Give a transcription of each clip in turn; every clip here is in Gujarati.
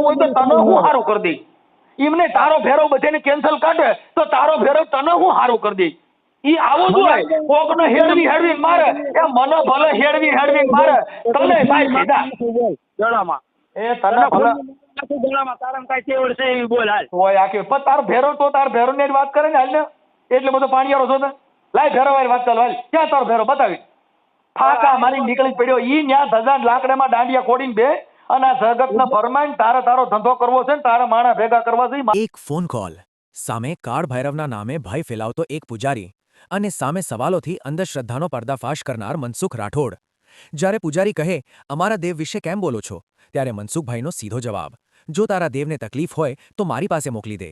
હોય તો તને હું સારું કરી દઈ. એમને તારો ફેરો બધાને કેન્સલ કાઢે તો તારો ફેરો તને હું સારું કરી દઈ. ઈ આવું જ હોય, કોકને હેડવી મારે, એ મને ભલે હેડવી મારે, તને ભાઈ સીધા ગળામાં એ તને ભલે ગળામાં તારામાં કાંઈ તેવડ છે એવી બોલ હાલ હોય આખી. પણ તારો ફેરો તો તાર ફેરો ની વાત કરે ને હાલ ને, એટલે બધો પાણીયારો છો ને. લાય ફેરો વાળી વાત ચાલો હાલ, ક્યાં તારો ફેરો બતાવી. ફાકા મારી નીકળી પડ્યો. ઈ ન્યા ધજાન લાકડામાં દાંડિયા ખોડીને બે અને આ જગતને ફરમાઈન તારો ધંધો કરવો છે ને તારા માણા ભેગા કરવા છે. એક ફોન કોલ, સામે કાળ ભૈરવના નામે ભય ફેલાવતો એક પૂજારી અને સામે સવાલોથી અંધશ્રદ્ધાનો પર્દાફાશ કરનાર મનસુખ રાઠોડ. જ્યારે પૂજારી કહે, અમારા દેવ વિશે કેમ બોલો છો, ત્યારે મનસુખભાઈનો સીધો જવાબ, જો તારા દેવને તકલીફ હોય તો મારી પાસે મોકલી દે.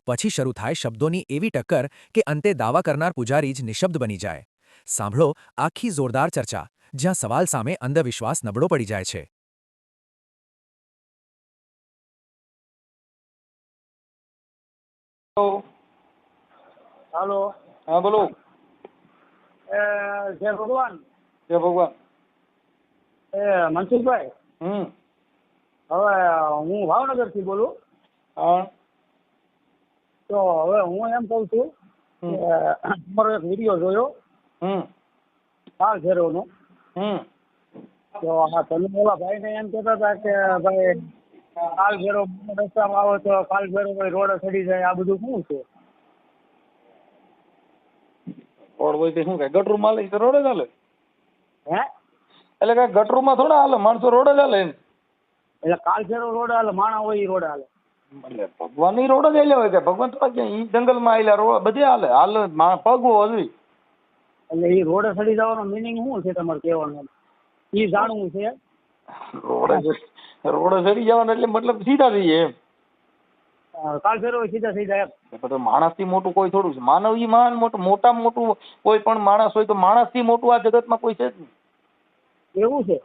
પછી શરૂ થાય શબ્દોની એવી ટક્કર કે અંતે દાવા કરનાર પૂજારી જ નિશબ્દ બની જાય. સાંભળો આખી જોરદાર ચર્ચા, જ્યાં સવાલ સામે અંધવિશ્વાસ નબળો પડી જાય છે. હાલો હા બોલો. જય ભગવાન. જય ભગવાન. મનસુખભાઈ, હવે હું ભાવનગર થી બોલું. હા તો હવે હું એમ કઉ છું કે તમારો એક વિડીયો જોયો કાળ ભૈરવનો. તો આ તમે ઓલા ભાઈ ને એમ કહેતા હતા કે ભાઈ કાળ ભૈરવ રસ્તામાં આવો તો કાળ ભૈરવ રોડ ચડી જાય, આ બધું શું છે? રોડ હોય તો શું કઈ ગટરૂમ માં લઈ તો રોડ જ હાલે. હે એટલે કઈ ગટરૂમ માં થોડા હાલે, માણસો રોડ જ હાલે. એટલે કાળ ભૈરવ રોડ હાલે, માણા હોય ઈ રોડ હાલે. એટલે ભગવાન ની રોડ જ આવેલા હોય કે ભગવાન થોડા ક્યાં ઈ જંગલ માં આવેલા રોડ બધે હાલે. પગવો હજુ એટલે ઈ રોડ ચડી જવાનો મિનિંગ શું છે તમારે કહેવાનું? ઈ જાણવું છે. રોડ ચડી જવાનું એટલે મતલબ સીધા થઈએ એમ. કાળ ભૈરવ સીધા થઈ જાય એમ. માણસ થી મોટું કોઈ થોડું છે? માનવ ઈ મહાન મોટામાં મોટું કોઈ પણ માણસ હોય તો માણસ થી મોટું આ જગતમાં કોઈ છે જ નહીં. એવું છે?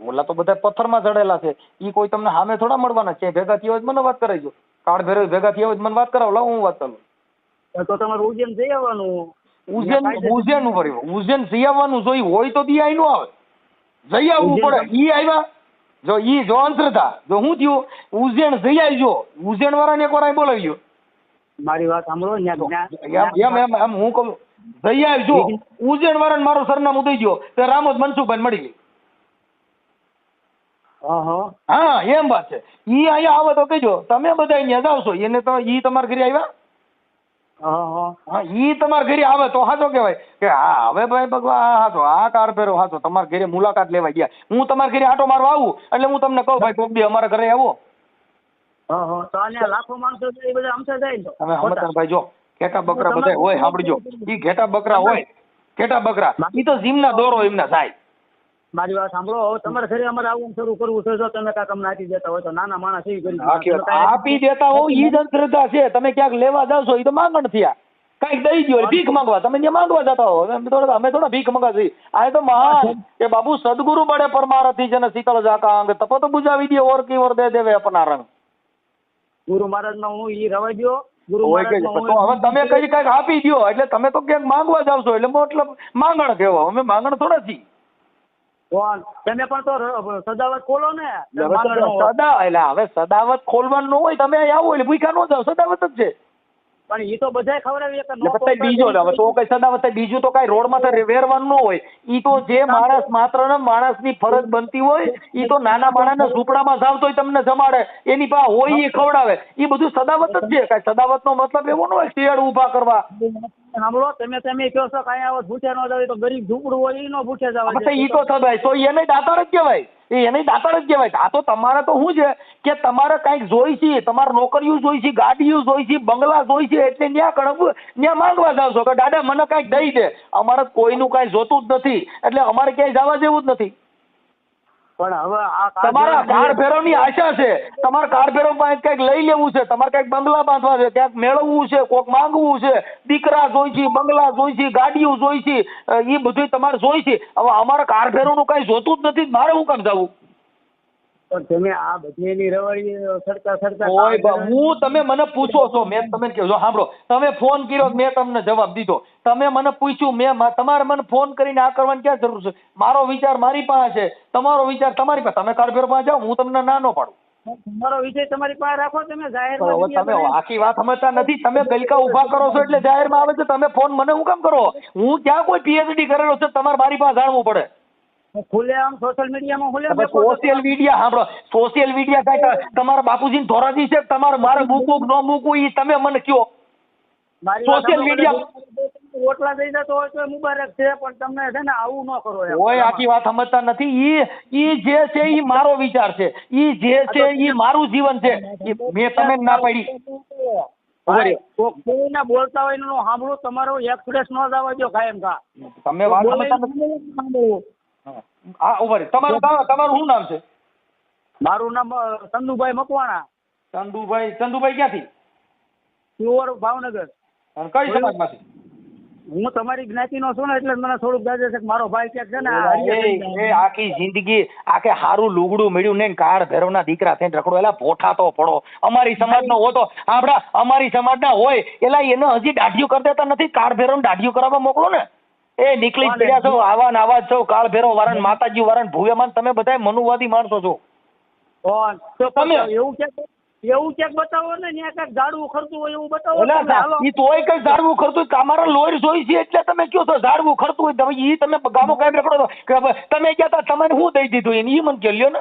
ઓલા તો બધા પથ્થરમાં ચડેલા છે. ઈ કોઈ તમને સામે થોડા મળવાના છે. ભેગા થયા હોય મને વાત કરાવજો. કાળ ભૈરવ ભેગા થયા હોય મને વાત કરાવો, લાવ હું વાત ચાલુ. તો તમારે ઉજ્જૈન જઈ આવવાનું. ઉજ્જૈન ઉપર ઉજ્જૈન જઈ આવવાનું જોઈ હોય તો દી આઈ નો આવે, જઈ આવવું પડે. ઈ આવ્યા જો ઈ જો અંધશ્રદ્ધા જો હું થયું ઉજ્જૈન જઈ આવજો. ઉજ્જૈન વાળાને એક વાર અહીં બોલાવ્યો. મારી વાત સાંભળો. એમ હું કહું જઈ આવજો. ઉજ્જૈન વાળાને મારું સરનામું દઈ દો તો રામોદ મનસુખભાઈ મળી ગઈ. હા એમ વાત છે. ઈ અહીંયા આવે તો કહેજો તમે બધા અહીંયા જાવ છો એને તો ઈ તમારા ઘરે આવ્યા. હા ઈ તમારા ઘરે આવે તો હાચો કહેવાય કે હા હવે ભાઈ ભગવાન હાચો આ કાળ ભૈરવ હાચો તમારા ઘરે મુલાકાત લેવા ગયા. હું તમારા ઘરે આટો મારવા આવું એટલે હું તમને કહું ભાઈ કોક દી અમારા ઘરે આવો. તો અહીંયા લાખો માણસો એ બધા અમથા જાય ને તમે સમજતા ભાઈ જો ઘેટા બકરા બધા હોય સાંભળજો. ઈ ઘેટા બકરા હોય, ઘેટા બકરા ઈ તો જીમના દોરો એમના થાય. મારી વાત સાંભળો. હવે તમારે ઘરે અમારે આવવાનું શરૂ કરવું છે. જો તમે કાંઈક અમને આપી દેતા હોય તો નાના માણસ એવી કરી આપી દેતા હોય ઈ જ અંધશ્રદ્ધા છે. તમે ક્યાંક લેવા જાવ છો ઈ તો માંગણ થયા. કઈક દઈ દો ભીખ માંગવા. તમે ત્યાં માંગવા જતા હો. અમે થોડા ભીખ માંગવા છીએ. આ તો મહાન કે બાબુ સદગુરુ બળે પરમારથી જન શીતળ જાકા અંગ તપત બુજાવી દે ઓર કી ઓર દે દેવે અપના રંગ. ગુરુ મહારાજ માં હું ઈ રવાઈ દો. ગુરુ હવે તમે કઈ કઈક આપી દો એટલે તમે તો ક્યાંક માંગવા જાવ છો એટલે મતલબ માંગણ કહેવો. અમે માંગણ થોડા છીએ. તમે પણ તો સદાવત ખોલો ને. સદા એટલે હવે સદાવત ખોલવાનું ન હોય. તમે અહીં આવો એટલે ભૂખા ન જાવ, સદાવત જ છે. પણ ઈ તો બધાય ખવડાવી બીજો હવે તો કઈ સદાવત બીજું તો કઈ રોડ માં વેરવાનું ન હોય. ઈ તો જે માણસ માત્ર ને માણસની ફરજ બનતી હોય ઈ તો નાના માણસને ઝૂંપડામાં જાવ તોય તમને જમાડે. એની પાસે હોય એ ખવડાવે. એ બધું સદાવત જ છે. કઈ સદાવત નો મતલબ એવો ન હોય શેડ ઉભા કરવા. સાંભળો તમે કહો છો કઈ આવત ભૂખ્યા ન જવાય તો ગરીબ ઝૂંપડું હોય ઈ નો ભૂખ્યા જવાય. ઈ તો થવાય તો એને દાતાર જ કહેવાય. એને દાતાર જ કહેવાય. આ તો તમારે તો શું છે કે તમારે કઈક જોઈ છે, તમારે નોકરીઓ જોઈ છે, ગાડીઓ જોઈ છે, બંગલા જોઈ છે એટલે ન્યા કણક ન્યા માંગવા જાવ છો કે દાદા મને કઈક દઈ દે. અમારે કોઈનું કઈ જોતું જ નથી એટલે અમારે ક્યાંય જવા જેવું જ નથી. પણ હવે આ તમારા કાળ ભૈરવ ની આશા છે. તમારે કાળ ભૈરવ પાસે કઈક લઈ લેવું છે, તમારે કઈક બંગલા બાંધવા છે, ક્યાંક મેળવવું છે, કોક માંગવું છે, દીકરા જોઈ છે, બંગલા જોઈ છે, ગાડીઓ જોઈ છે, એ બધું તમારે જોઈ છે. હવે અમારે કાળ ભૈરવ નું કઈ જોતું જ નથી. મારે શું કામ જવું? તમે આ બધી એની રવાડી સરતા હું તમે મને પૂછો છો મેં તમે કહો સાંભળો તમે ફોન કર્યો મેં તમને જવાબ દીધો. તમે મને પૂછ્યું મેં તમારે મને ફોન કરીને આ કરવાની ક્યાં જરૂર છે? મારો વિચાર મારી પાસે છે, તમારો વિચાર તમારી પાસે. તમે કાળ ભૈરવ પાસે જાઓ હું તમને ના ન પાડું. તમારો વિષય તમારી પાસે રાખો તમે તો જાહેરમાં હવે media તમે પર- આખી વાત સમજતા નથી. તમે ગલકા ઉભા કરો છો એટલે જાહેરમાં આવે છે. તમે ફોન મને હું કામ કરો? હું ક્યાં કોઈ પીએચડી કરેલો છે તમારે મારી પાસે જાણવું પડે? ખુલ્લે આમ સોશિયલ મીડિયામાં ખુલ્લે સોશિયલ મીડિયા સાંભળો, સોશિયલ મીડિયા કાંઈ તમારા બાપુજી ધોરાજી છે, તમારે મારે મૂકવું ન મૂકવું એ તમે મને કયો. સોશિયલ મીડિયા ઓટલા દઈ જતો હોય તો મુબારક છે, પણ તમને છે ને આવું ન કરો એમ. કોઈ આખી વાત સમજતા નથી. ઈ જે છે ઈ મારો વિચાર છે, ઈ જે છે ઈ મારું જીવન છે. મેં તમે ના પાડી. ભાઈ, કોઈના બોલતા હોય એનું સાંભળો, તમારો એક્સપ્રેસ ન જવા દો કાયમ કા. તમે વાત સમજતા નથી. હા ઉભા તમારું શું નામ છે? મારું નામ ચંદુભાઈ મકવાણા, ચંદુભાઈ ક્યાંથી? પ્યોર ભાવનગર. અને કઈ સમાજમાંથી? હું તમારી જ્ઞાતિનો છું ને એટલે મને થોડુંક દાદા છે કે મારો ભાઈ ક્યાંક છે ને આ એ હરિયા આખી જિંદગી આખે હારું લુગડું મળ્યું ને કાળ ભેરવના દીકરા થઈને રખડો. એલા ભોઠા તો પડો. અમારી સમાજનો હો તો આપડા અમારી સમાજના હોય એલા એને હજી દાઢીઓ કરી દેતા નથી. કાળ ભેરવ દાઢીઓ કરાવવા મોકલો ને. એ નીકળી જ પડ્યા છો, આવા ને આવા જ છો. કાળ ભેરવ વાળા માતાજી વાળા ભૂયામાન તમે બધા મનુવાદી માણસો છો. તો તમે એવું ક્યાંક બતાવો ને ત્યાં ક્યાંક ઝાડવું ખરતું હોય એવું બતાવો. એલા તમે હાલો. ઈ તોય કઈ ઝાડવું ખરતું હોય. અમારા લોહી જોઈ છે એટલે તમે કયો છો ઝાડવું ખરતું હોય. તમે ઈ તમે ગામો કાયમ રખડો છો કે તમે કહેતા તમને શું દઈ દીધું એને ઈ મને કહો લ્યો ને.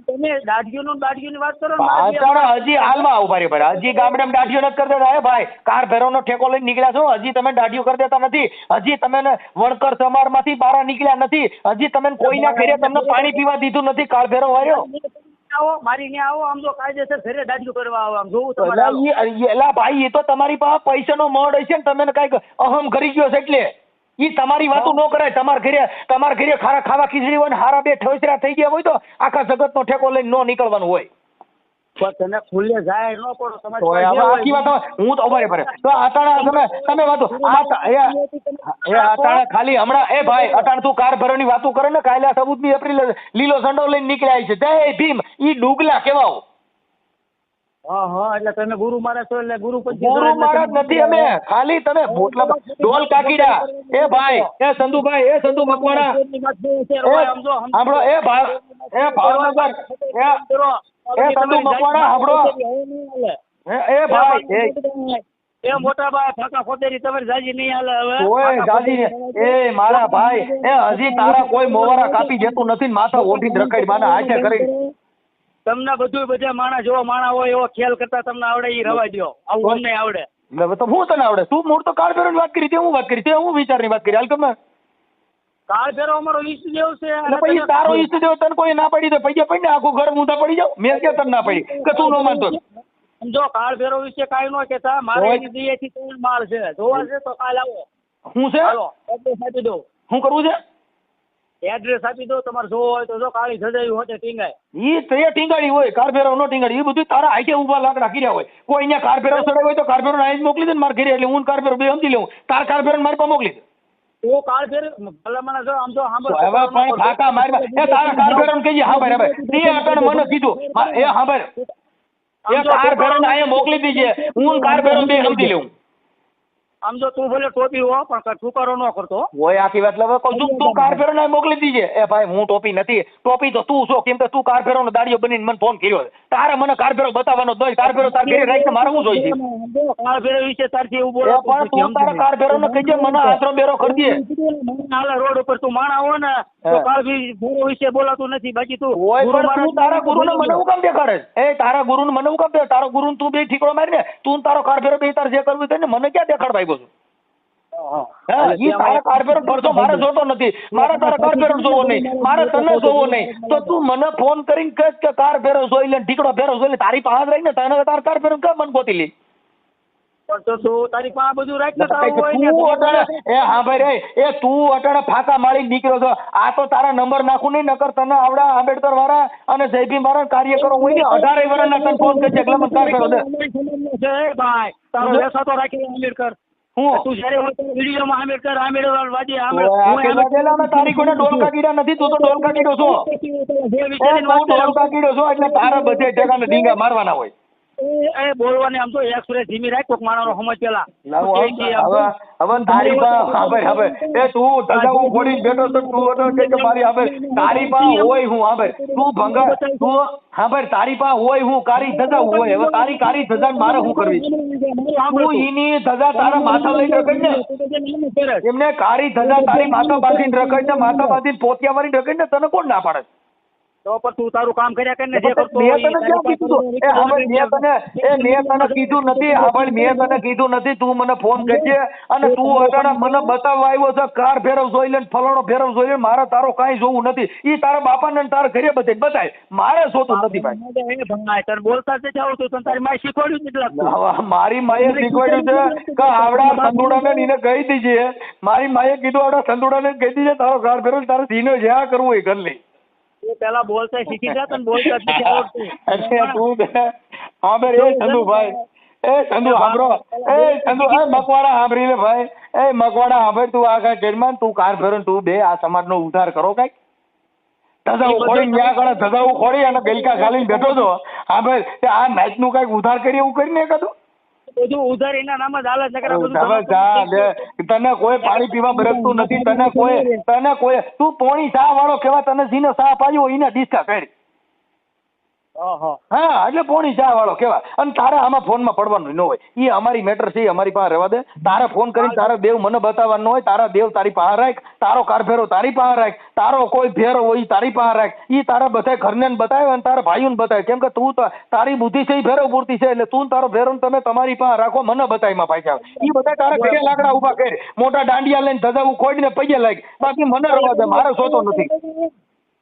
તમે દાઢીઓની વાત કરો ને. પાછળ હજી હાલમાં ઉભા રહી પડે. હજી ગામડામાં દાઢીઓ નથી કરી દેતા. હે ભાઈ, કાર ભેરવનો ઠેકો લઈને નીકળ્યા છો, હજી તમે દાઢીઓ કરી દેતા નથી. હજી તમે વણકર સમારમાંથી બહાર નીકળ્યા નથી. હજી તમે કોઈના ઘરે તમને પાણી પીવા દીધું નથી. કાળ ભેરવ વાળ્યો આવો મારી ને આવો, આમ તો કાયદેસર ઘરે દાઢીઓ કરવા આવો, આમ જોવું તમારે હાલો. એલા ભાઈ, એ તો તમારી પાસે પૈસાનો મળ હશે ને તમે કઈક અહમ કરી ગયો છે એટલે ઈ તમારી વાતો ન કરાય. તમારા ઘરે ખાવા ખીચડી હોય ને હારા બે ઠોસરા થઈ ગયા હોય તો આખા જગતનો ઠેકો લઈને ન નીકળવાનું હોય. પણ તમે ખુલ્લે જાહેર ન કરો. તો હવે આખી વાત હું તો ઉભા રે તો આટાણા તમે વાતો આટાણા ખાલી હમણાં એ ભાઈ અટાણ તું કાર ભરવાની વાતો કરે ને કાલે 14મી એપ્રિલ લીલો ઝંડો લઈને નીકળ્યા છે. જય ભીમ ઈ ડુગલા કેવાઓ. હા એટલે તમે ગુરુ મહારાજ છો એટલે ગુરુ ગુરુ મહારાજ નથી અમે. ખાલી તમે ભોટલા ડોલ કાકીડા. એ ભાઈ, એ સંધુભાઈ, એ સંધુ મકવાણા, સાંભળો એ ભાવનગર, એ સંધુ મકવાણા સાંભળો. એ ભાઈ એ મોટા ભાઈ ફાકા ખોદેરી તમારી જાજી નહીં હાલે હવે. ઓય જાજી એ મારા ભાઈ, એ હજી તારા કોઈ મોવારા કાપી દેતું નથી. માથા ઓઢીને રખાડી માના હાથે કરી. તમને બધું બધા માણસ જેવો માણા હોય એવો ખેલ કરતા તમને આવડે એ રવા દો. આવું અમને આવડે. તો હું તને આવડે? તું મૂળ તો કાળ ભેરવની વાત કરી, તે હું વાત કરી, તે હું વિચારની વાત કરી. હાલ તમે કાળ ભેરવ અમારો ઈષ્ટદેવ છે. એટલે પછી તારો ઈષ્ટદેવ તને કોઈ ના પડી તો પૈસા પડી ને આખું ઘર ઊંધા પડી જાવ. મેં ક્યાં તને ના પડી કે તું ન માનતો? સમજો કાળ ભેરવ વિશે કાંઈ ન કહેતા. મારે એની દયાથી 3 માળ છે. જોવા છે તો કાલ આવો. હું છે હાલો એડ્રેસ આપી દો. શું કરવું છે? એડ્રેસ આપી દો. તમારે જોવો હોય તો જો કાળી સજાવી હોતે ટીંગાય. ઈ તે ટીંગાડી હોય, કાર ભેરવ નો ટીંગાડી. એ બધું તારા હાથે ઉભા લાકડા કર્યા હોય. કોઈ અહીંયા કાર ભેરવ ચડાવ્યો હોય તો કાર ભેરવ આઈ મોકલી દે ને મારે ઘરે. એટલે હું કાર ભેરવ બે સમજી લઉં. તાર કાર ભેરવ મારી પાસે મોકલી દે. તો કાળ ભેરવ ભલામણ જો આમ તો હવે પણ ફાકા મારી એ તારા કાર ભેરવ કહીએ. હા ભાઈ, હવે તે અટણ મને કીધું એ હા ભાઈ, એ કાર ભેરવ ને અહીંયા મોકલી દીજે. હું કાર ભેરવ બે સમજી લઉં. આમ જો તું ભલે ટોપી હો પણ ટુકારો ન કરતો હોય. આખી વાત એટલે કહું છું, તું કાર ભેરવ ને મોકલી દીજે. એ ભાઈ, હું ટોપી નથી. ટોપી તો તું છો, કેમ કે તું કાર ભેરવ નો દાડિયો બનીને મને ફોન કર્યો. તારે મને કાર ભેરવ બતાવવાનો જ કાર ભેરવ તાર ઘરે રાખીને મારે શું જોઈ છે? કાળ ભેરવ વિશે તારથી એવું બોલો. પણ તું તારા કાર ભેરવ ને કહીજે મને આશરો બેરો કરી દે. હાલા રોડ ઉપર તું માણા હો ને તો કાળ ભેરવ વિશે બોલાતું નથી. બાકી તું હોય પણ તું તારા ગુરુને મને હું કામ દેખાડે? એ તારા ગુરુને મને હું કામ દે? તારો ગુરુને તું બે ઠીકડો મારી ને તું તારો કાર ભેરવ બે તાર જે કરવું છે ને મને ક્યાં દેખાડ ભાઈ બોલું? ઈ તારા કાર ભેરવ ભરતો મારે જોતો નથી. મારે તારા કાર ભેરવ જોવો નહીં, મારે તને જોવો નહીં. તો તું મને ફોન કરીને કહે કે કાર ભેરવ જોઈ લે, ઠીકડો ભેરવ જોઈ લે. તારી પાસે રહીને તને તાર કાર ભેરવ કેમ મન ગોતી લે? તો તું તારી પાસે બધું રાખ ને તું અટાણે એ હા ભાઈ રે, એ તું અટાણે ફાકા માળી નીકળ્યો છો. આ તો તારા નંબર નાખું નહીં, નકર તને આવડા આંબેડકર વાળા અને જયભીમ વાળા કાર્યકરો હોય ને 18 વર્ષના તને ફોન કરશે એટલે મને કાર ભેરવ દે. ભાઈ તારો લેસા તો રાખી આંબેડકર. હું તું જ્યારે હોય તો વિડીયોમાં આંબેડકર વાદી તારી કોઈને ડોલકા કીડા નથી. તું તો ડોલકા કીડો છો. તું ડોલકા કીડો છો એટલે તારા બધે ઠેકાને ડીંગા મારવાના હોય. એ બોલવાની આમ તો એક્સપ્રેસ ધીમી રાખ કોક માણસનો સમજ પેલા હવે તારી હવે એ તું ધજાવું ફોડીને બેઠો તો તું હતો કે મારી હવે તારી પાસે હોય હું હવે તું ભંગા તું હા તારી પાસે હોય હું કારી ધજા હોય હવે તારી કારી ધજા મારે શું કરવી તું ઈની ધજા તારા માથા લઈને રખડ ને એમને કારી ધજા તારી માથા બાંધીને રખડ ને માથા બાંધીને પોતિયા મારીને રખડ ને તને કોણ ના પાડે તો પણ તું તારું કામ કર્યા કરીને જે કરતો મેં તને ક્યાં કીધું મેં તને કીધું નથી હાબળ મેં તને કીધું નથી તું મને ફોન કરજે અને તું અટાણે મને બતાવવા આવ્યો છે કાર ફેરવ જોઈ લે ફલાણો ફેરવ જોઈ લે મારે તારો કાંઈ જોવું નથી ઈ તારા બાપાને તારા ઘરે બતાય મારે જોતું નથી ભાઈ તને બોલતા જ જાવ તો તારી માએ શીખવાડ્યું નથી મારી માએ શીખવાડ્યું છે કે આવડા સંદુડાને એને કહી દીજે મારી માએ કીધું આવડા સંદુડાને કહી દીજે તારો કાર ફેરવ તારે ધીનો જ્યાં કરવું એ કર લે પેલા બોલતા શીખી જા તને બોલતા નથી આવડતું હા બે એ સંધુભાઈ એ સંધુ સાંભળો એ સંધુ એ મકવાડા સાંભળી લે ભાઈ એ મકવાડા સાંભળ તું આ કઈ કેડમાં તું કાર ફેરો તું બે આ સમાજનો ઉદ્ધાર કરો કઈક ધજાવું ખોડી ત્યાં આગળ ધજાવું ખોડી અને ગલકા ખાલી બેઠો છો હા ભાઈ આ નાચ નું કઈક ઉદ્ધાર કરી એવું કરીને કદું બધું ઉધાર એના નામ જ હાલે તને કોઈ પાણી પીવા બરકતું નથી તને કોઈ તું પોણી ચા વાળો કેવા તને જીનો ચા પાયો એને ડિસ્કા કરી હા એટલે પોણી ચા વાળો કેવા અને તારે આમાં ફોનમાં પડવાનું ન હોય એ અમારી મેટર છે અમારી પાસે રહેવા દે તારે ફોન કરીને તારા દેવ મને બતાવવાનો હોય તારા દેવ તારી પાસે રાખ તારો કાર ફેરો તારી પાસે રાખ તારો કોઈ ફેરો હોય તારી પાસે રાખ એ તારા બધા ઘરને બતાવે અને તારા ભાઈઓને બતાવે કેમ કે તું તારી બુદ્ધિ છે એ ફેરો પૂરતી છે એટલે તું તારો ફેરો તમે તમારી પાસે રાખો મને બતાવીમાં પાછા એ બધા તારા ઘરે લાકડા ઉભા કરી મોટા દાંડિયા લઈને ધજાવું ખોડીને પૈયે લાગ બાકી મને રહેવા દે મારે સોતો નથી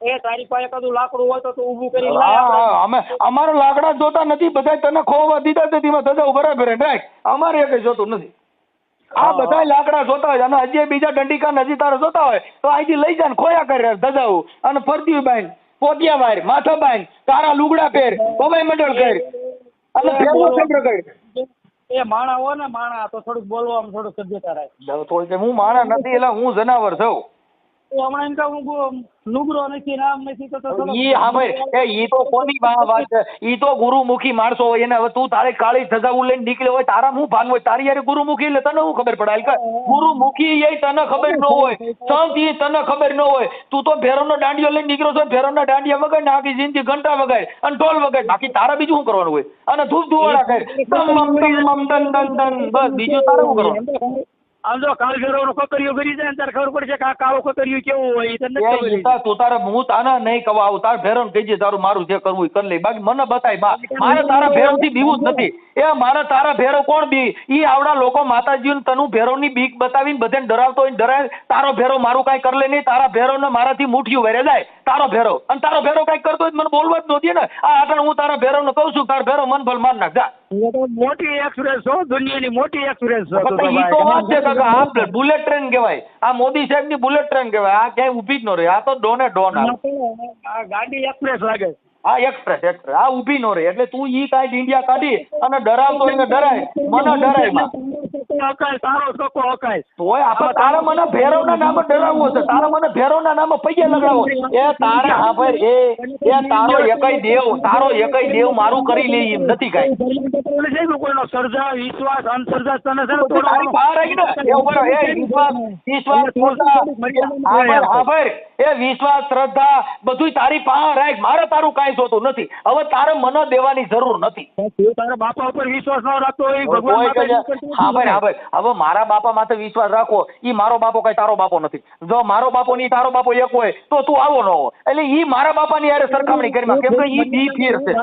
એ તારી પાસે કદું લાકડું હોય તો તું ઊભું કરી લાય અમે અમારો લાકડા જોતા નથી બધા તને ખોવા દીધા છે તેમાં ધજાવું બરાબર રાખ અમારે કઈ જોતું નથી આ બધા લાકડા જોતા હોય અને હજી બીજા દંડિકા નજી તારે જોતા હોય તો અહીંથી લઈ જાય ને ખોયા કરે ધજાવું અને ફરતી બાંધ પોતિયા વાર માથા બાંધ તારા લુગડા પહેર કમાઈ મંડળ કર અને ફેરવો સેન્ટર કર એ માણા હો ને માણા તો થોડુંક બોલવામાં થોડુંક સભ્યતા રાખ તો હું માણા નથી એટલે હું જનાવર છું હમણાં એમ કહું હું નુગરો નથી નામ નથી તો ઈ હા ભાઈ ઈ તો કોની વાત છે ઈ તો ગુરુમુખી માણસો હોય એને હવે તું તારે કાળી ધજાવું લઈને નીકળ્યો હોય તારા હું ભાન હોય તારી યાર ગુરુમુખી એટલે તને શું ખબર પડે કે ગુરુમુખી એ તને ખબર ન હોય સંત એ તને ખબર ન હોય તું તો ભેરોનો દાંડિયો લઈને નીકળ્યો છો ભેરોના દાંડિયા વગાડ ને આખી જિંદગી ઘંટા વગાડ અને ઢોલ વગાડ બાકી તારા બીજું શું કરવાનું હોય અને ધૂપ ધુવાડા કર દન દન દન બસ બીજું તારે શું કરવાનું આમ જો કાળ ફેરવનો કોકરીઓ કરી જાય ને તારે ખબર પડશે કે આ કાળો કોકરીઓ કેવું હોય એ તને ખબર છે તું તારે હું તાને નહીં કવા આવું તાર ભેરન કહીજે તારું મારું જે કરવું એ કરી લે બાકી મને બતાય બા મારે તારા ભેરવ થી બીવું જ નથી એ મારે તારા ભેરવ કોણ બી ઈ આવડા લોકો માતાજીને તનું ભેરવની બીક બતાવીને બધાને ડરાવતો હોય ડરાય તારો ભેરવ મારું કાંઈ કરી લે નહીં તારા ભેરવને મારાથી મુઠ્ઠીઓ વેરે જાય તારો ભેરવ અને તારો ભેરવ કાંઈક કરતો હોય મને બોલવા જ નહોતી ને આ આટણ હું તારા ભેરવને કહું છું તારો ભેરવ મન ભલ માર નાખ જા મોટી એક્સપ્રેસ છો દુનિયાની મોટી એક્સપ્રેસ ઈ તો વાત છે કાકા આ બુલેટ ટ્રેન કહેવાય આ મોદી સાહેબ ની બુલેટ ટ્રેન કહેવાય આ ક્યાંય ઊભી જ ન રહે આ તો ડોને ડોન આ ગાડી એક્સપ્રેસ લાગે હા એક્સપ્રેસ આ ઊભી ન રહે એટલે તું ઈ કાંઈ ઇન્ડિયા કાઢી અને ડરાવતો એને ડરાય મને ડરાય માં અકાય તારો છોકરો અકાય તોય આપણે તારે મને ભેરવના નામે ડરાવવો છે તારે મને ભેરવના નામે પૈયે લગાડવો એ તારે હા ભાઈ એ તારો એકય દેવ મારું કરી લે એમ નથી કાંઈ કોઈનો સર્જા વિશ્વાસ અનસર્જા તને છે તારી બહાર આવી ને એ ઉપર એ વિશ્વાસ હા ભાઈ એ વિશ્વાસ શ્રદ્ધા બધું તારી પાસે રાખ મારે તારું કાંઈ જોતું નથી હવે તારે મને દેવાની જરૂર નથી તારા બાપા ઉપર વિશ્વાસ ન રાખતો હોય ભગવાન હા ભાઈ હવે મારા બાપા માથે વિશ્વાસ રાખો ઈ મારો બાપો કઈ તારો બાપો નથી જો મારો બાપો ની તારો બાપો એક હોય તો તું આવો ન હોય એટલે ઈ મારા બાપાની યારે સરખામણી કરી કેમ કે ઈ બી ફીર છે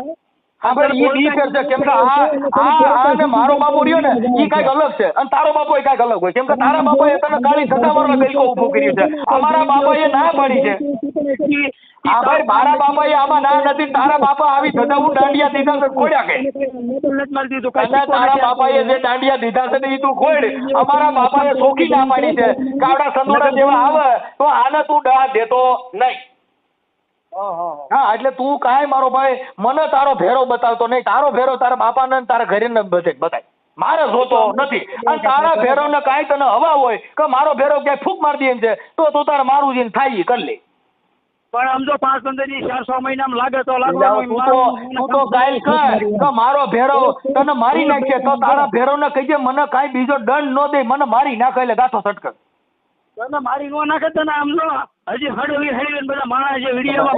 હા ભાઈ ઈ બી ફીર છે કેમ કે આ ને મારો બાપો રહ્યો ને ઈ કઈક અલગ છે અને તારો બાપો એ કઈક અલગ હોય કેમ કે તારા બાપોએ તને કાળી સત્તાવરનો ગલકો ઉભો કર્યું છે અમારા બાપાએ ના પાડી છે હા ભાઈ મારા બાપા એ આમાં ના નથી તારા બાપા આવી ધજાવું દાંડિયા દીધા છે ખોડ્યા કે તારા બાપાએ જે દાંડિયા દીધા છે ને એ તું ખોડ અમારા બાપાએ ચોખી ના પાડી છે કાવડા સંદોડા જેવા આવે તો આને તું ડા દેતો નહીં હા એટલે તું કાંઈ મારો ભાઈ મને તારો ભેરો બતાવતો નહીં તારો ભેરો તારા બાપાને તારા ઘરે બતાય મારે જોતો નથી અને તારા ભેરો ને કાંઈ તને હવા હોય કે મારો ભેરો ક્યાંય ફૂંક મારી દે છે તો તું તારે મારું જઈને થાય કરી લે પણ આમ જો 5-15 દી 4-6 મહિનામાં લાગે તો તું લાગવાનું. તો કાલ કર કે મારો ભેરો તને મારી નાખે તો તારા ભેરો ને કહીજે મને કાંઈ બીજો દંડ ન દે, મને મારી નાખે એટલે ગાંઠો સટકે. તને મારી નો નાખે તને આમ જો હજી હળવી બધા માણસ જે વિડીયોમાં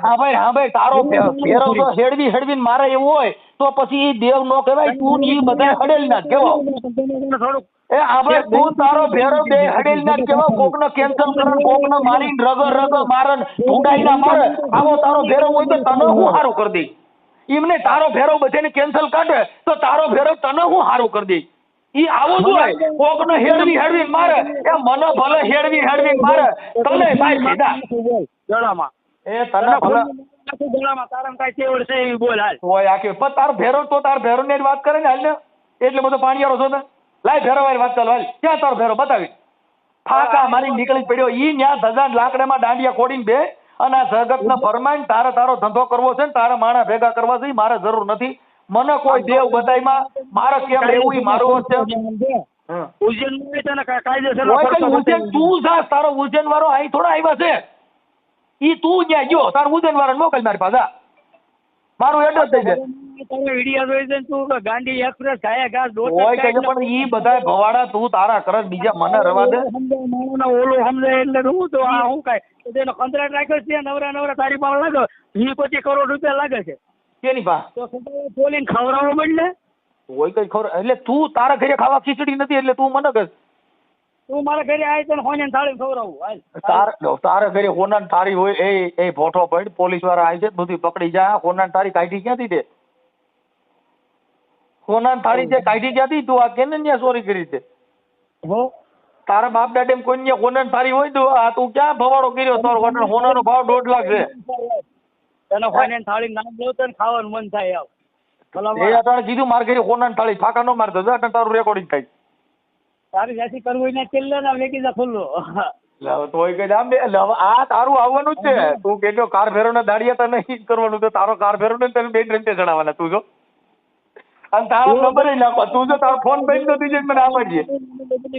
હા ભાઈ તારો ભેરો તો હેડવીને મારે એવું હોય તો પછી ઈ દેવ નો કહેવાય, તું ઈ બધા હડેલી ના કેવો. થોડુંક ભાઈ તું તારો ભેરો બે હડેલી ના કેવો, કોક ને કેન્સલ કરે, કોક ને મારીને રગ મારે, ઢૂંઢાઈ ના મારે. આવો તારો ભેરો હોય તો તને હું સારું કરી દઈ. એમને તારો ભેરો બધાને કેન્સલ કાઢે તો તારો ભેરો તને હું સારું કરી દઈ. ઈ આવું જ હોય, કોક ને હેડવી મારે, એ મને ભલે હેડવી મારે, તને ભાઈ સીધા જડામાં તને ભલે જડામાં તારા કઈ તેવડ છે એવી બોલ હાલ હોય આખી. પણ તારો ભેરો તો તાર ભેરો ને વાત કરે ને હાલ ને, એટલે બધો પાણીયારો છો ને. લાય ભેરો વાળી વાત ચાલ હાલ, ક્યાં તારો ભેરો બતાવી. ફાકા મારી નીકળી પડ્યો, ઈ ન્યા ધજા લાકડામાં દાંડિયા ખોડીને બે અને આ જગત ને ફરમાઈને તારો ધંધો કરવો છે ને તારા માણા ભેગા કરવા છે, મારે જરૂર નથી. મને કોઈ દેવ બધાયમાં મારે કેમ રહેવું ઈ મારું છે. ઉજ્જૈન તને કાયદેસર તું જા, તારો ઉજ્જૈન વાળો અહીં થોડા આવ્યા છે. ઈ તું ત્યાં ગયો, તારો ઉજ્જૈન વાળાને મોકલ મારી પાસે. મારું એડ્રેસ દઈ દે. તારો વિડિયો જોઈ છે તું ગાંધી એક્સપ્રેસ ગાયા ઘાસ હોય કે પણ ઈ બધાય ભવાડા તું તારા કરે, બીજા મને રવા દે. ઓલું સમજે એટલે હું તો આ હું કાંઈ તેનો કોન્ટ્રાક્ટ રાખ્યો છે નવરા તારી પાસે લાગો 20-25 કરોડ રૂપિયા લાગે છે. કેની પા તો બોલીને ખવડાવવા બદલે હોય કઈ ખબર. એટલે તું તારા ઘરે ખાવા ખીચડી નથી એટલે તું મને કહે તું મારા ઘરે આવી તને હોને થાળી ખવડાવું. તારા ઘરે હોના તારી હોય એ ભોઠો પડ, પોલીસ વાળા આવી છે બધી પકડી જાય. હોના તારી કાઢી ક્યાંથી તે હોના તારી તે કાઢી ક્યાંથી? તું આ કેને ન્યા ચોરી કરી છે? તારા બાપ દાડે કોઈ ન્યા હોના તારી હોય તો આ તું ક્યાં ભવાડો કર્યો? તારો હોનાનો ભાવ 2.5 લાખ છે. તને હોને થાળી નામ લો તને ખાવાનું મન થાય આવ. એ અટાણે કીધું માર ઘરે હોના થાળી ફાકા નો મારતો જા, તારું રેકોર્ડિંગ થાય. તારી જાતિ કરવું ને ચેલ્લે ના લેકી જા ખુલ્લો. તોય કઈ આમ આ તારું આવવાનું જ છે. તું કેજો કાર ભેરો ને દાડિયા તને નહીં કરવાનું, તો તારો કાર ભેરો ને તને 2 રંતે ચડાવવાના. તું જો અને તારો નંબર નાખો. તું જો તારો ફોન બંધ તો તું મને આપજે.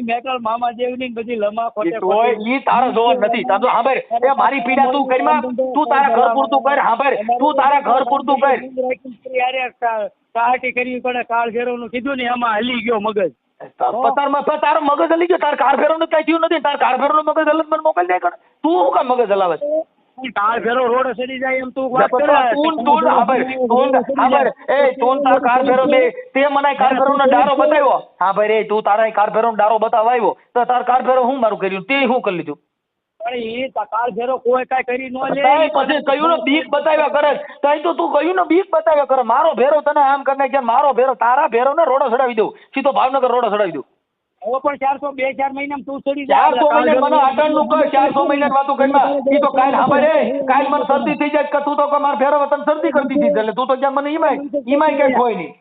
મેટલ મામા જેવની બધી લમા ખોટે તોય ઈ તારો જોવા નથી. તારો સાંભળ, એ મારી પીડા તું કરીમાં, તું તારા ઘર પૂરતું કર. સાંભળ, તું તારા ઘર પૂરતું કર. યાર કાટી કરવી પડે. કાળ ફેરવ નું કીધું ને એમાં હલી ગયો મગજ. તારો મગજ હલી ગયો. તાર કાર ફેરો ને કઈ થયું નથી. તાર કાર ફેરો નું મગજ હલત મને મોકલી દે. તું શું કામ મગજ હલાવે? કાળ ફેરો રોડ ચડી જાય એમ તું વાત કરે. તું તાર કાર ફેરો દે, તે મને કાર ફેરો નો ડારો બતાવ્યો. હા ભાઈ રે, તું તારા કાર ફેરો નો ડારો બતાવવા આવ્યો તો તાર કાર ફેરો હું મારું કર્યું તે શું કરી લીધું? પણ એ કાળ ફેરો કોઈ કઈ કરી નો લે. પછી કયું ને બીક બતાવ્યા કરે. તઈ તો તું કયું ને બીક બતાવ્યા કરે. મારો ભેરો તને આમ કરી કે મારો ભેરો, તારા ભેરો ને રોડો ચડાવી દઉં, સીધો ભાવનગર રોડો ચડાવી દઉં. હવે પણ 2-4 મહિનામાં તું ચડી 400 મહિના મને આટણનું કર. 400 મહિના વાતું કરીમાં ઈ તો કાલ સાંભળે, કાલ મને શરદી થઈ જાય કે તું તો કે મારા ભેરો વતન શરદી કરતી હતી એટલે તું તો જ્યાં મને ઈમાય કઈ કોઈ નહીં.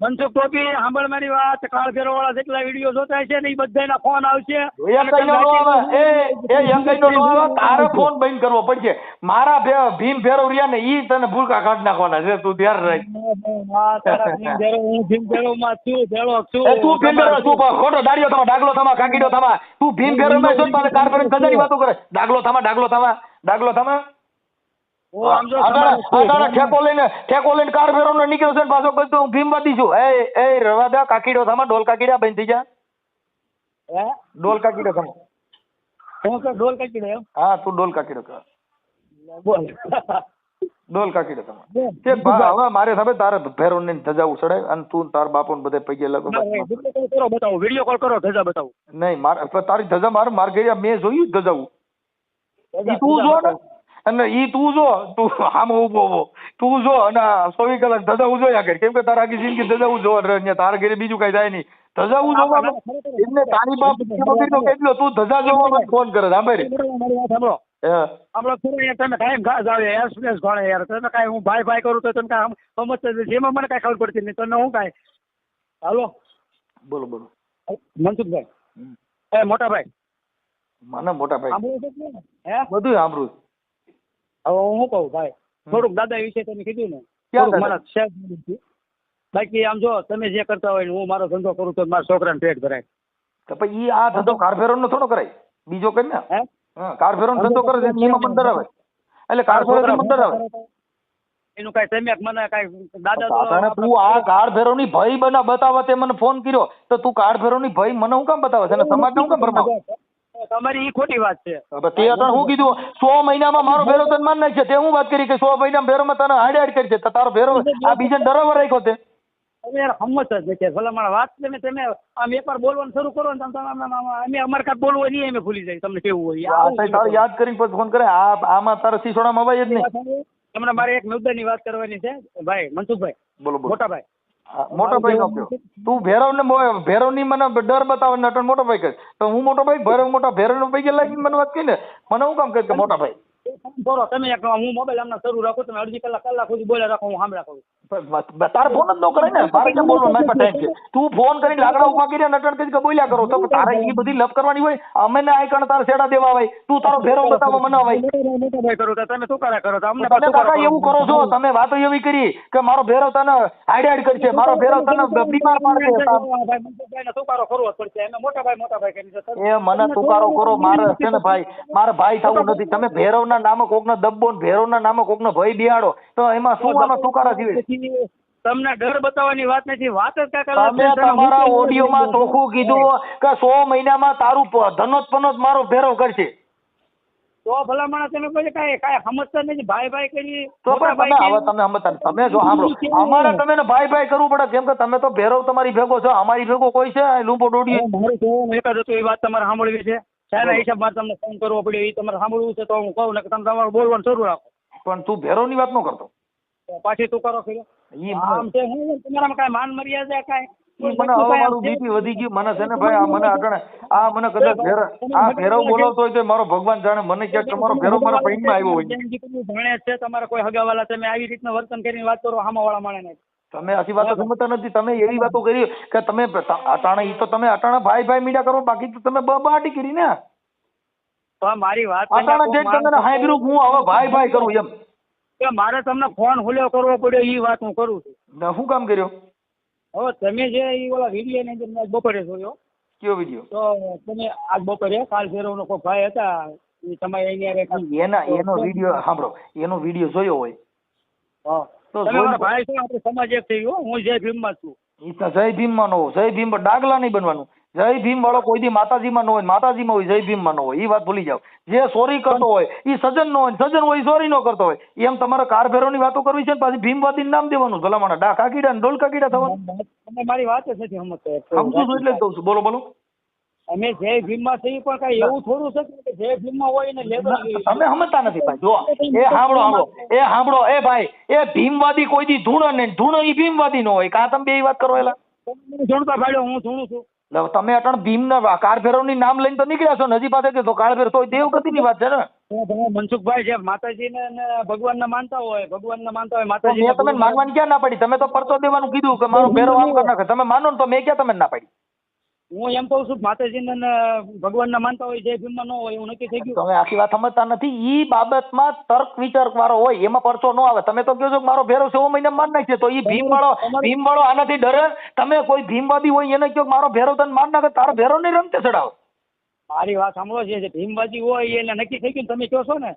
મનસુખ ટોપી સાંભળ મારી વાત. કાળ ફેરો વાળા જેટલા વિડીયો જોતા છે ને એ બધાના ફોન આવશે. તારે ફોન બંધ કરવો પડશે. મારા ભીમ ફેરો રહ્યા ને ઈ તને ભૂલકા કાઢ નાખવાના છે. તું ધ્યાન રાખ. તું ભીમ ફેરો ખોટો દાડિયો થવા, ડાગલો થવા, કાકીડો થવા. તું ભીમ ફેરો માં છો તારે કાર ફેરો સજાની વાતો કરે. ડાગલો થવા ઠેકો લઈને કાર ફેરો ને નીકળ્યો છે પાછો કહી હું ભીમવાદી છું. એ રવા દે કાકીડો થવા, ડોલ કાકીડા બંધ થઈ જા. ડોલ કાકીડો થવા. ડોલ કાકીડો એમ? હા, તું ડોલ કાકીડો કર. બોલ ડોલ કાકીડો થવા. હવે મારે સાહેબ તારે ભેરો ને ધજાવું ચડાય અને તું તાર બાપુ ને બધા પૈકી લગો બતાવો. વિડીયો કોલ કરો, ધજા બતાવો. નહીં મારે તારી ધજા માર ગયા મેં જોયું ધજાવું. તું જો ને અને ઈ તું જો, તું આમ ઉભો તું જો અને 24 કલાક ધજાવું જોયા કર. કેમ કે તારા આખી જિંદગી ધજાવું જોવા, તારા ઘરે બીજું કઈ થાય નહીં. ધજાવું જોવા એમને તારી બાપ કેટલો તું ધજા જોવા ફોન કરે. સાંભળે તમે કાયમ ઘા જાવ એક્સપ્રેસ ઘોડે યાર. તમે કાંઈ હું ભાઈ કરું તો તમે કાંઈ સમજતા જેમાં મને કાંઈ ખબર પડતી નહીં. તને હું કાંઈ હાલો બોલો મનસુખભાઈ. એ મોટા ભાઈ મને મોટા ભાઈ હે બધું સાંભળું. હવે હું કહું ભાઈ, થોડુંક દાદા વિશે તમે કીધું ને મારા શેર. બાકી આમ જો તમે જે કરતા હોય ને હું મારો ધંધો કરું તો મારા છોકરાને પેટ ભરાય. તો પછી આ ધંધો કાર ફેરો નો થોડો કરાય, બીજો કરી ને. હા, કાર ફેરવનો ધંધો કરે છે એમાં મને ડરાવે, એટલે કાર ફેરવથી મને ડરાવે. એનું કઈ તમે મને કઈ દાદા તાતાને તું આ કાર ફેરવની ભય બતાવે તે મને ફોન કર્યો તો તું કાર ફેરવની ભય મને હું કામ બતાવે છે અને સમાજને હું કામ ભરમાવે? તમારી ઈ ખોટી વાત છે. હવે તે અટાણે હું કીધું 100 મહિનામાં મારો ભેરો તને માન નાખશે, તે હું વાત કરી કે 100 મહિનામાં ભેરોમાં તને હાડ કરી છે, તો તારો ભેરો આ બીજાને ડરાવવા રાખ્યો તે. હવે યાર હમત જ નથી ભલા મારા વાત તમે આમ એકવાર બોલવાનું શરૂ કરો ને અમે અમારે કાંઈ બોલવું નહીં અમે ભૂલી જાય તમને કેવું હોય. તારે યાદ કરીને પછી ફોન કરે આમાં તારા સિસોડામાં અવાય જ નહીં. તમને મારે એક મુદ્દાની વાત કરવાની છે ભાઈ મનસુખભાઈ. બોલો બોલો. મોટા ભાઈ. મોટા ભાઈ નો કયો તું ભેરવની મને ડર બતાવે ને અટણ મોટો ભાઈ કહે તો હું મોટો ભાઈ ભેરવ પૈકી લાગીને મને વાત કહી ને મને હું કામ કહે કે મોટા ભાઈ બોલો તમે એક હું મોબાઈલ હમણાં શરૂ રાખું તમે અડધી કલાક સુધી બોલ્યા રાખો હું સાંભળ્યા કરું. તારે ફોન જ ન કરે ને મારે કેમ બોલવાનું મારી પાસે ટાઈમ છે. તું ફોન કરીને લાકડા ઉભા કરી નટણ કરી બોલ્યા કરો તો તારે એ બધી લપ કરવાની હોય અમે ને આ કણ તારે છેડા દેવા હોય તું તારો ભેરો બતાવવા મને હોય મોટા ભાઈ કરો તો તમે શું કરે કરો તો અમને તમે કાકા એવું કરો છો તમે વાતો એવી કરી કે મારો ભેરો તને હાડ કરશે મારો ભેરો તને બીમાર પાડશે. તુકારો કરવો જ પડશે અમે મોટા ભાઈ કરી એ મને તુકારો કરો મારે છે ને ભાઈ મારે ભાઈ થવું નથી. તમે ભેરવના નામે કોકનો દબ્બો ને ભેરવના નામે કોકનો ભય બિહાડો તો એમાં શું આમાં તુકારા જીવે? તમને ડર બતાવવાની વાત નથી વાત જ કાંઈ તમે તમારા ઓડિયોમાં ચોખ્ખું કીધું કે 100 મહિનામાં તારું ધનોત મારો ભેરવ કરશે. તો ભલામણ તમે પછી કાંઈ સમજતા નથી ભાઈ કરી તો પણ હવે તમે સમજતા તમે જો સાંભળો અમારે તમે ભાઈ કરવું પડે કેમ કે તમે તો ભેરવ તમારી ભેગો છો અમારી ભેગો કોઈ છે લૂંપો ડોડી એક જ હતું એ વાત તમારે સાંભળવી છે શાના હિસાબમાં તમને ફોન કરવો પડ્યો એ તમારે સાંભળવું છે તો હું કહું ને કે તમે તમારું બોલવાનું શરૂ રાખો. પણ તું ભેરવની વાત ન કરતો પાછી તું કરો કર્યો આમ છે હું તમારામાં કાંઈ માન મર્યાદા કાંઈ મને હવે મારું બીપી વધી ગયું મને છે ને ભાઈ આ મને અટણે આ મને કદાચ ભેરવ બોલાવતો હોય તો મારો ભગવાન જાણે મને ક્યાંક તમારો ભેરવ મારા પૈણમાં આવ્યો હોય. ભણે છે તમારા કોઈ હગાવાલા તમે આવી રીતના વર્તન કરીને વાત કરો સામાવાળા માણસને તમે આથી વાતો સમજતા નથી. તમે એવી વાતો કરી કે તમે અટાણે ઈ તો તમે અટાણે ભાઈ મીડિયા કરો બાકી તો તમે બાટી કરી ને મારી વાત અટાણે જે તમે હાઈબ્રુ હું હવે ભાઈ કરું એમ કે મારે તમને ફોન હુલ્યો કરવો પડ્યો એ વાત હું કરું છું. શું કામ કર્યો? હવે તમે જે એ ઓલા વિડીયો ની અંદર બપોરે જોયો કયો વિડીયો? તો તમે આજ બપોરે કાલ ફેરવનો કોઈ ભાઈ હતા એ તમારે એનો વિડીયો સાંભળો એનો વિડીયો જોયો હોય તો ભાઈ શું આપણે સમાજ એક થઈ ગયો હું જય ભીમમાં છું. એ તો જય ભીમમાં ન હોય જય ભીમ ડાગલા નહીં બનવાનું. જય ભીમ વાળો કોઈ દી માતાજીમાં ન હોય માતાજીમાં હોય જય ભીમમાં ન હોય એ વાત ભૂલી જાવ. જે ચોરી કરતો હોય એ સજ્જન ન હોય સજ્જન હોય ચોરી ન કરતો હોય એમ તમારે કાર ભેરોની વાતો કરવી છે પાછી ભીમવાદી નામ દેવાનું ભલામણ ડા કાકીડા ડોલ કાકીડા થવાનું. મારી વાત જ નથી સમજતો સમજુ છું એટલે જ કહું છું. બોલો બોલો. અમે જય ભીમમાં થઈ પણ કઈ એવું થોડું છે કે જય ભીમમાં હોય ને તમે સમજતા નથી ભાઈ. જો એ સાંભળો એ ભાઈ એ ભીમવાદી કોઈ દી ધૂણો ને ધૂણો એ ભીમવાદી ન હોય કા તમે બે વાત કરો એલા જોણતા ભાડ્યો હું ધૂણું છું. તમે અટણ ભીમ ના કાર ભેરવની નામ લઈને તો નીકળ્યા છો ને હજી પાસે કે કાળ ભેર તો દેવગતિ ની વાત છે ને. મનસુખભાઈ જે માતાજીને ભગવાન ને માનતા હોય માતાજી મેં તમે માનવાની ક્યાં ના પાડી? તમે તો પરચો દેવાનું કીધું કે મારો ભેરવ આમ કરી નાખે તમે માનો ને તો મેં ક્યાં તમે ના પાડી? હું એમ કહું છું માતાજીને ભગવાનને માનતા હોય જય ભીમમાં ન હોય એવું નક્કી થઈ ગયું. તમે આખી વાત સમજતા નથી. ઈ બાબતમાં તર્ક વિતર્ક વાળો હોય એમાં પરચો ન આવે. તમે તો કહો છો કે મારો ભેરો 100 મહિના માર નાખશે તો ઈ ભીમ વાળો આનાથી ડરે? તમે કોઈ ભીમવાદી હોય એને કહો મારો ભેરો તને માર નાખે તારો ભેરો નહીં રમતે ચડાવો. મારી વાત સાંભળો છે જે ભીમવાદી હોય એને નક્કી થઈ ગયું તમે કહો છો ને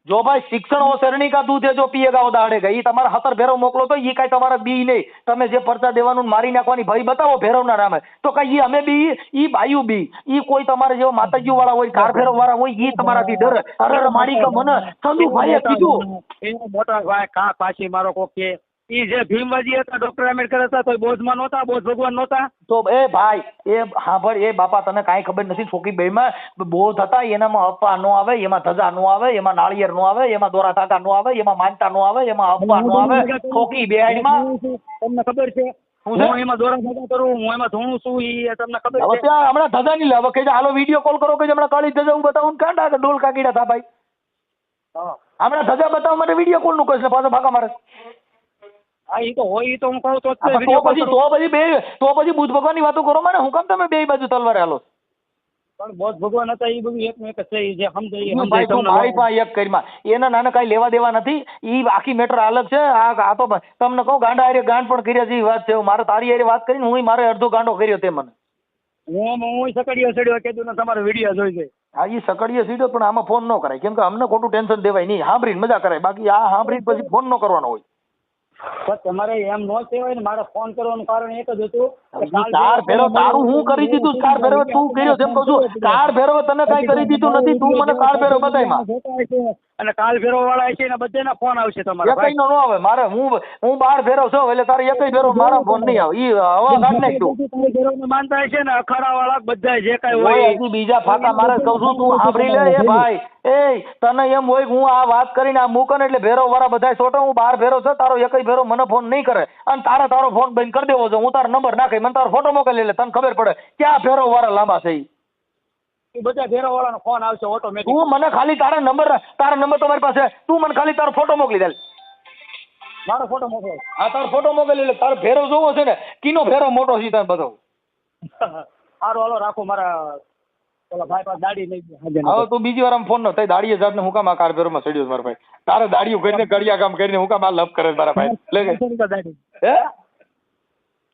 જો ભાઈ શિક્ષણ ઓ શરણી કા દૂધ જો પીએગા દાડેગા ઈ તમારા હતર ભેરો મોકલો તો ઈ કઈ તમારા બી નહીં. તમે જે પરચા દેવાનું મારી નાખવાની ભય બતાવો ભેરવના નામે તો કઈ અમે બી ઈ બાયુ બી ઈ કોઈ તમારે જેવો માતાજી વાળા હોય કાર ભેરવ વાળા હોય ઈ તમારાથી ડરે. અરે મારી કે મને સંદુભાઈએ કીધું એ મોટા ભાઈ કા પાછી મારો કોક કે ઈ જે ભીમવાદી હતા ડોક્ટર આંબેડકર હતા તો બોધમાં નહોતા બોધ ભગવાન નહોતા. તો એ ભાઈ એ સાંભળ એ બાપા તને કાંઈ ખબર નથી છોકરી બેમાં બોધ હતા એનામાં અપા નો આવે એમાં ધજા નો આવે એમાં નાળિયેર નો આવે એમાં દોરા ટાકા નો આવે એમાં માનતા નો આવે એમાં અપા નો આવે છોકરી બેહાડીમાં તમને ખબર છે હું એમાં દોરા ટાકા કરું હું એમાં ધોણું છું ઈ તમને ખબર છે. ત્યાં હમણાં ધજા નહીં લાવે કે હાલો વિડીયો કોલ કરો કે હમણાં કાળી ધજા હું બતાવું કાં ડાકે ડોલ કાકીડા થા ભાઈ હમણાં ધજા બતાવવા માટે વિડીયો કોલ નું કહીશ ને પાછો ભાગા મારે. હા ઈ તો હોય ઈ તો હું કહું તો પછી બુદ્ધ ભગવાન ની વાતો કરો મને હું કામ તમે બે બાજુ તલવારે હાલો? પણ બૌદ્ધ ભગવાન હતા એ બધું એક છે જે સમજાય મારી પાસે એક કરીમાં એના નાના કાંઈ લેવા દેવા નથી. ઈ આખી મેટર અલગ છે. આ તો તમને કહું ગાંડા હારે ગાંડ પણ કર્યા જેવી વાત છે. મારે તારી હારે વાત કરીને હું મારે અડધો ગાંડો કર્યો તે મને હું સકડીયો સડ્યો કીધું ને તમારો વિડીયો જોઈ જાય હા ઈ સકડીએ સીધો, પણ આમાં ફોન ન કરાય, કેમ કે અમને ખોટું ટેન્શન દેવાય નહીં, સાંભળીને મજા કરાય, બાકી આ સાંભળીને પછી ફોન ન કરવાનો હોય. પણ તમારે એમ ન કહેવાય ને, મારે ફોન કરવાનું કારણ એક જ હતું કે કાલ કાર ફેરવ તારું હું કરી દીધું, કાર ફેરવ તું કર્યો છે એમ કહું છું, કાર ફેરવ તને કઈ કરી દીધું નથી, તું મને કાર ફેરવ બધાયમાં. અને કાલ ફેરવા વાળા છે ને બધાના ફોન આવશે તમારા એકઈ નો ન આવે મારે, હું 12 ફેરવ છું એટલે તારે એકઈ ફેરવ મારા ફોન નહીં આવે, ઈ હવા કાઢ નાખ તું. માનતા છે ને અખાડા વાળા બધા જે કઈ ઓય હોય હજી બીજા ફાકા મારે કહું છું, તું સાંભળી લે. એ ભાઈ એ તને એમ હોય કે હું આ વાત કરીને આ મૂકન એટલે ભેરવ વાળા બધા છોટો, હું 12 ફેરવ છે, તારો એકઈ ફેરવ મને ફોન નહીં કરે, અને તારો ફોન બંધ કરી દેવો છે, હું તારો નંબર નાખી મને તારો ફોટો મોકલી લે, તને ખબર પડે ક્યાં ફેરવ વાળા લાંબા છે ઈ. એ બધા ફેરવા વાળાનો ફોન આવશે ઓટોમેટિક. તું મને ખાલી તારા નંબર તમારી પાસે, તું મને ખાલી તારો ફોટો મોકલી દે. મારો ફોટો મોકલો. હા તારો ફોટો મોકલી લે, તારો ફેરવ જોવો છે ને, કીનો ફેરવ મોટો છે તને બતાવું. સારું હાલો રાખો, મારા ઓલા ભાઈ પાસે દાઢી નહીં. હવે તું બીજી વાર આમ ફોન નો થઈ, દાડીએ જાત ને હું કામ આ કાર ફેરવમાં ચડ્યો મારા ભાઈ, તારે દાડીઓ કરીને ગળિયા કામ કરીને હું કામ આ લપ કરે મારા ભાઈ. લે દાઢી હે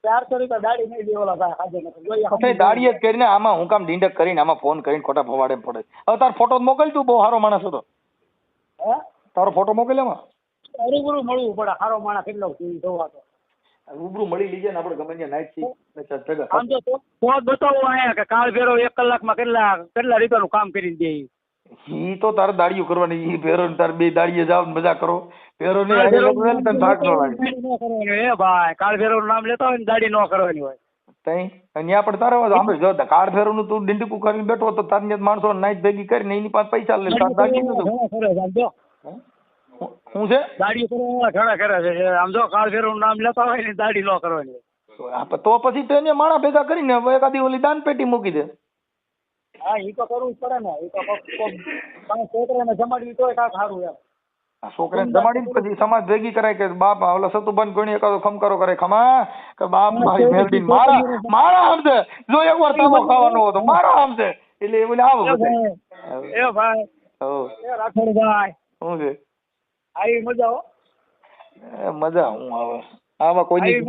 400 રૂપિયા દાઢી નહીં દે ઓલા ભાઈ આજે દાડીએ જ કરીને આમાં હું કામ ડીંડક કરીને આમાં ફોન કરીને ખોટા ભવાડે પડે. હવે તારો ફોટો મોકલ, તું બહુ સારો માણસ હતો, તારો ફોટો મોકલ એમાં. રૂબરૂ મળવું પડે, સારો માણસ કેટલો જોવા તો રૂબરૂ મળી લીજે ને, આપણે ગમે ત્યાં નાઈટ થી ભેગા. આમ તો બતાવો અહીંયા કે કાલ ફેરો 1 કલાકમાં કેટલા રૂપિયાનું કામ કરીને દે. ઈ તો તારે દાડીઓ કરવાની, ઈ ફેરો ને તારે બે દાડીએ જાવ ને મજા કરો, ફેરો ને તને થાક ન લાગે. એ ભાઈ કાળ ફેરો નું નામ લેતા હોય ને દાડી ન કરવાની હોય તઈ અહીંયા પણ તારે સાંભળી જો કાળ ફેરો નું તું ડીંડકું કરીને બેઠો તો તારી ત્યાં માણસો નાઈટ ભેગી કરીને એની પાસે પૈસા લે, તાર દાડી શું છે દાડી કરવા ઘણા કરે છે. આમ જો કાળ ફેરો નું નામ લેતા હોય ને દાડી ન કરવાની હોય. તો પછી તેને માણા ભેગા કરીને એકાદી ઓલી દાન પેટી મૂકી દે. હા એ તો કરવું જ પડે ને, એ તો છોકરાને જમાડવી તોય કાંક સારું એમ. છોકરાને જમાડીને પછી સમાજ ભેગી કરાય કે બાપ ઓલા સતુબંધ કોણી એકાદો ખમકારો કરે, ખમા કે બાપ મારી મેલડી મારા આમ છે, જો એકવાર તાબો ખાવાનો હતો મારા આમ છે, એટલે એ બોલે આવો બધા. એ ભાઈ એ રાઠોડભાઈ શું છે આવી મજા હો. મજા હું આવે આવા કોઈની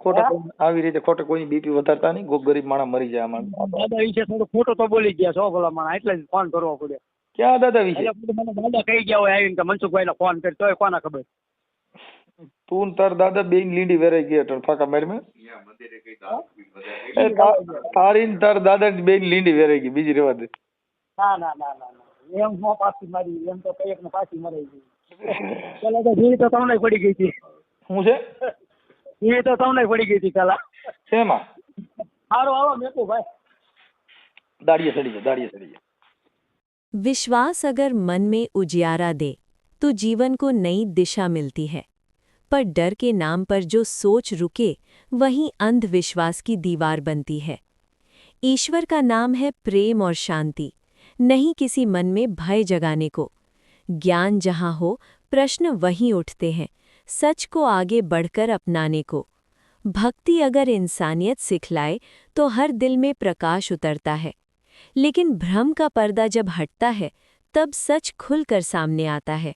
ખોટા આવી રીતે ખોટા કોઈની બીપી વધારતા નહીં, કોક ગરીબ માણસ મરી જાય આમાં. દાદા વિશે થોડું ખોટું તો બોલી ગયા છો ભલા માણસ, એટલે જ ફોન કરવો પડ્યો. ક્યાં દાદા વિશે? મને દાદા કહી ગયા હોય આવીને કે મનસુખભાઈ ને ફોન કરી, તોય કોના ખબર. તું તાર દાદા બેન લીંડી વેરાઈ ગયા ફાકા મારી માં, તારી ને તાર દાદા બેન લીંડી વેરાઈ ગઈ, બીજી રેવા દે. ના ના ના ના ના એમ નો પાછી મારી, એમ તો કઈક ને પાછી મરાઈ ગઈ. પેલા તો જીવી તો તમને પડી ગઈ હતી. શું છે? જીવી તો તમને પડી ગઈ હતી પેલા. શેમાં? સારું હાલો મેકું ભાઈ, દાડીએ ચડી જાય, દાડીએ ચડી જાય. विश्वास अगर मन में उजियारा दे तो जीवन को नई दिशा मिलती है, पर डर के नाम पर जो सोच रुके वहीं अंधविश्वास की दीवार बनती है। ईश्वर का नाम है प्रेम और शांति, नहीं किसी मन में भय जगाने को। ज्ञान जहाँ हो प्रश्न वहीं उठते हैं, सच को आगे बढ़कर अपनाने को। भक्ति अगर इंसानियत सिखलाए तो हर दिल में प्रकाश उतरता है, लेकिन भ्रम का पर्दा जब हटता है तब सच खुलकर सामने आता है।